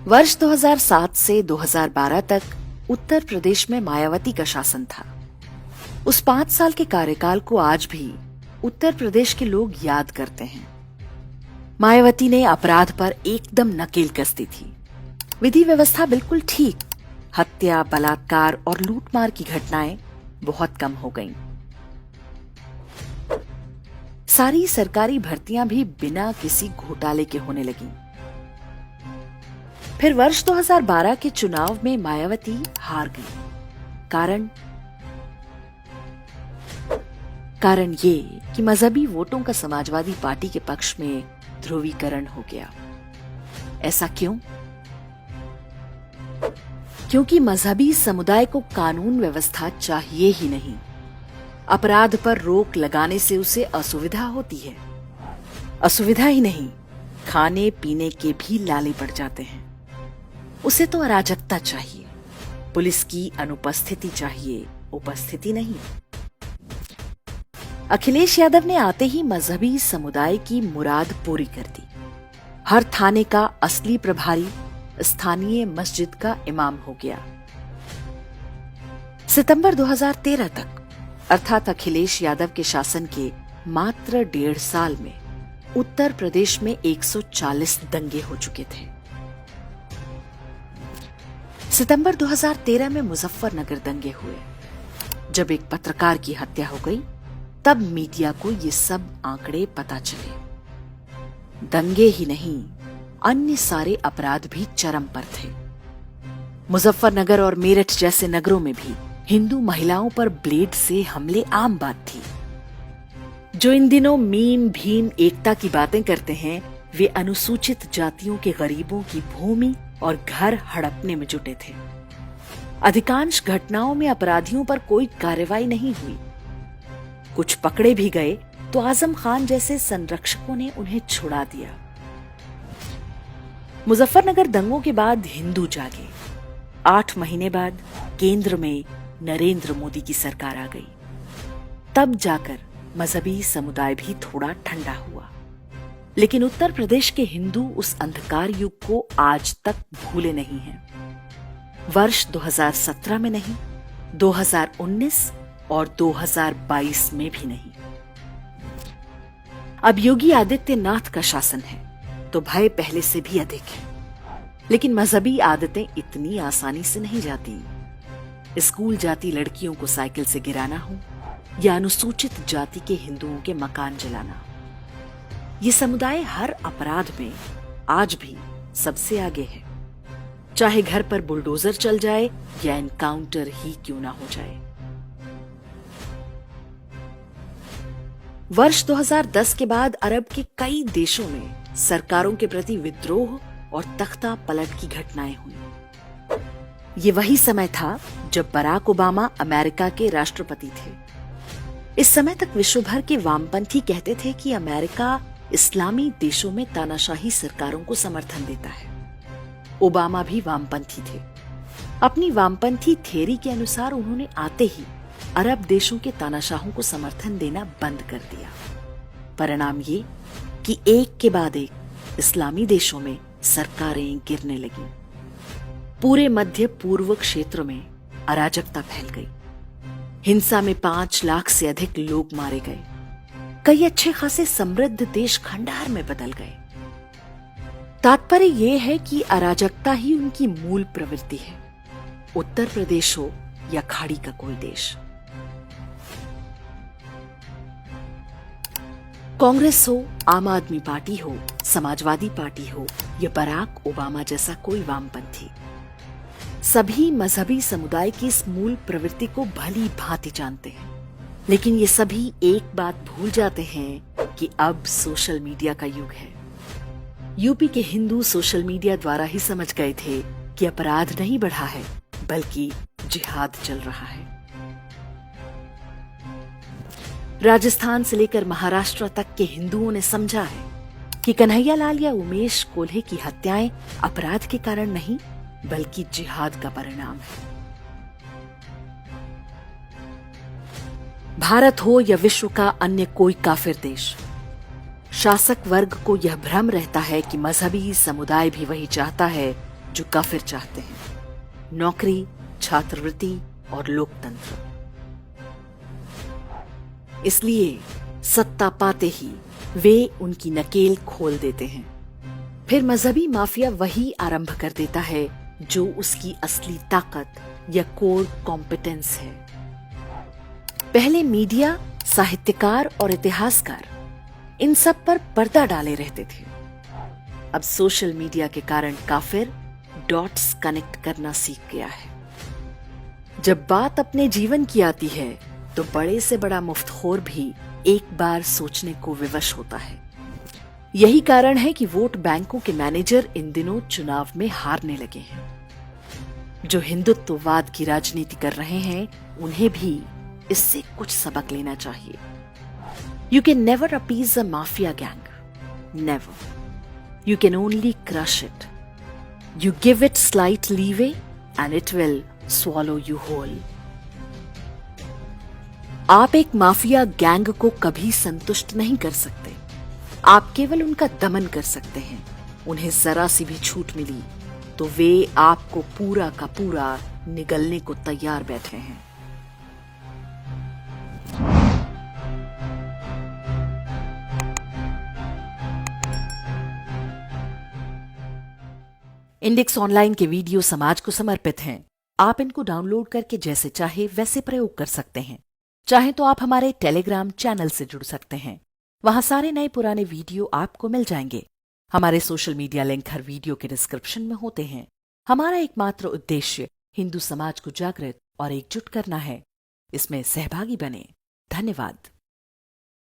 वर्ष 2007 से 2012 तक उत्तर प्रदेश में मायावती का शासन था। उस 5 साल के कार्यकाल को आज भी उत्तर प्रदेश के लोग याद करते हैं। मायावती ने अपराध पर एकदम नकेल कस दी थी। विधि व्यवस्था बिल्कुल ठीक, हत्या, बलात्कार और लूटमार की घटनाएं बहुत कम हो गईं। सारी सरकारी भर्तियां भी बिना किसी घोटाले के होने लगीं। फिर वर्ष 2012 के चुनाव में मायावती हार गई। कारण ये कि मजहबी वोटों का समाजवादी पार्टी के पक्ष में ध्रुवीकरण हो गया। ऐसा क्यों? क्योंकि मजहबी समुदाय को कानून व्यवस्था चाहिए ही नहीं। अपराध पर रोक लगाने से उसे असुविधा होती है। असुविधा ही नहीं, खाने पीने के भी लाले पड़ जाते हैं। उसे तो अराजकता चाहिए, पुलिस की अनुपस्थिति चाहिए, उपस्थिति नहीं। अखिलेश यादव ने आते ही मजहबी समुदाय की मुराद पूरी कर दी। हर थाने का असली प्रभारी स्थानीय मस्जिद का इमाम हो गया। सितंबर 2013 तक, अर्थात अखिलेश यादव के शासन के मात्र 1.5 साल में उत्तर प्रदेश में 140 दंगे हो चुके थे। सितंबर 2013 में मुजफ्फरनगर दंगे हुए। जब एक पत्रकार की हत्या हो गई, तब मीडिया को ये सब आंकड़े पता चले। दंगे ही नहीं, अन्य सारे अपराध भी चरम पर थे। मुजफ्फरनगर और मेरठ जैसे नगरों में भी हिंदू महिलाओं पर ब्लेड से हमले आम बात थी। जो इन दिनों मीम भीम एकता की बातें करते हैं, वे अनुसूचित जातियों के गरीबों की भूमि और घर हड़पने में जुटे थे। अधिकांश घटनाओं में अपराधियों पर कोई कार्रवाई नहीं हुई। कुछ पकड़े भी गए तो आजम खान जैसे संरक्षकों ने उन्हें छुड़ा दिया। मुजफ्फरनगर दंगों के बाद हिंदू जागे। 8 महीने बाद केंद्र में नरेंद्र मोदी की सरकार आ गई। तब जाकर मजहबी समुदाय भी थोड़ा ठंडा हुआ। लेकिन उत्तर प्रदेश के हिंदू उस अंधकार युग को आज तक भूले नहीं हैं। वर्ष 2017 में नहीं, 2019 और 2022 में भी नहीं। अब योगी आदित्यनाथ का शासन है तो भय पहले से भी अधिक है। लेकिन मजहबी आदतें इतनी आसानी से नहीं जाती। स्कूल जाती लड़कियों को साइकिल से गिराना हो या अनुसूचित जाति के हिंदुओं के मकान जलाना, ये समुदाय हर अपराध में आज भी सबसे आगे है। चाहे घर पर बुलडोजर चल जाए या एनकाउंटर ही क्यों ना हो जाए। वर्ष 2010 के बाद अरब के कई देशों में सरकारों के प्रति विद्रोह और तख्ता पलट की घटनाएं हुई। ये वही समय था जब बराक ओबामा अमेरिका के राष्ट्रपति थे। इस समय तक विश्व भर के वामपंथी कहते थे कि अमेरिका इस्लामी देशों में तानाशाही सरकारों को समर्थन देता है। ओबामा भी वामपंथी थे। अपनी वामपंथी थ्योरी के अनुसार उन्होंने आते ही अरब देशों के तानाशाहों को समर्थन देना बंद कर दिया। परिणाम ये कि एक के बाद एक इस्लामी देशों में सरकारें गिरने लगीं। पूरे मध्य पूर्व क्षेत्र में अराजकता फैल गई। हिंसा में 5 लाख से अधिक लोग मारे गए। कई अच्छे खासे समृद्ध देश खंडहर में बदल गए। तात्पर्य यह है कि अराजकता ही उनकी मूल प्रवृत्ति है, उत्तर प्रदेश हो या खाड़ी का कोई देश। कांग्रेस हो, आम आदमी पार्टी हो, समाजवादी पार्टी हो या बराक ओबामा जैसा कोई वामपंथी, सभी मजहबी समुदाय की इस मूल प्रवृत्ति को भली भांति जानते हैं। लेकिन ये सभी एक बात भूल जाते हैं कि अब सोशल मीडिया का युग है। यूपी के हिंदू सोशल मीडिया द्वारा ही समझ गए थे कि अपराध नहीं बढ़ा है, बल्कि जिहाद चल रहा है। राजस्थान से लेकर महाराष्ट्र तक के हिंदुओं ने समझा है कि कन्हैयालाल या उमेश कोल्हे की हत्याएं अपराध के कारण नहीं, बल्कि जिहाद का परिणाम है। भारत हो या विश्व का अन्य कोई काफिर देश, शासक वर्ग को यह भ्रम रहता है कि मजहबी समुदाय भी वही चाहता है जो काफिर चाहते हैं, नौकरी, छात्रवृत्ति और लोकतंत्र। इसलिए सत्ता पाते ही वे उनकी नकेल खोल देते हैं। फिर मजहबी माफिया वही आरंभ कर देता है जो उसकी असली ताकत या कोर कॉम्पिटेंस है। पहले मीडिया, साहित्यकार और इतिहासकार इन सब पर पर्दा डाले रहते थे। अब सोशल मीडिया के कारण काफिर डॉट्स कनेक्ट करना सीख गया है। जब बात अपने जीवन की आती है तो बड़े से बड़ा मुफ्तखोर भी एक बार सोचने को विवश होता है। यही कारण है कि वोट बैंकों के मैनेजर इन दिनों चुनाव में हारने लगे हैं। जो हिंदुत्ववाद की राजनीति कर रहे हैं उन्हें भी इससे कुछ सबक लेना चाहिए। You can never appease a mafia gang. Never. You can only crush it. You give it slight leeway and it will swallow you whole. आप एक माफिया गैंग को कभी संतुष्ट नहीं कर सकते। आप केवल उनका दमन कर सकते हैं। उन्हें जरा सी भी छूट मिली तो वे आपको पूरा का पूरा निगलने को तैयार बैठे हैं। इंडेक्स ऑनलाइन के वीडियो समाज को समर्पित हैं। आप इनको डाउनलोड करके जैसे चाहे वैसे प्रयोग कर सकते हैं। चाहे तो आप हमारे टेलीग्राम चैनल से जुड़ सकते हैं। वहां सारे नए पुराने वीडियो आपको मिल जाएंगे। हमारे सोशल मीडिया लिंक हर वीडियो के डिस्क्रिप्शन में होते हैं। हमारा एकमात्र उद्देश्य हिंदू समाज को जागृत और एकजुट करना है। इसमें सहभागी बने। धन्यवाद।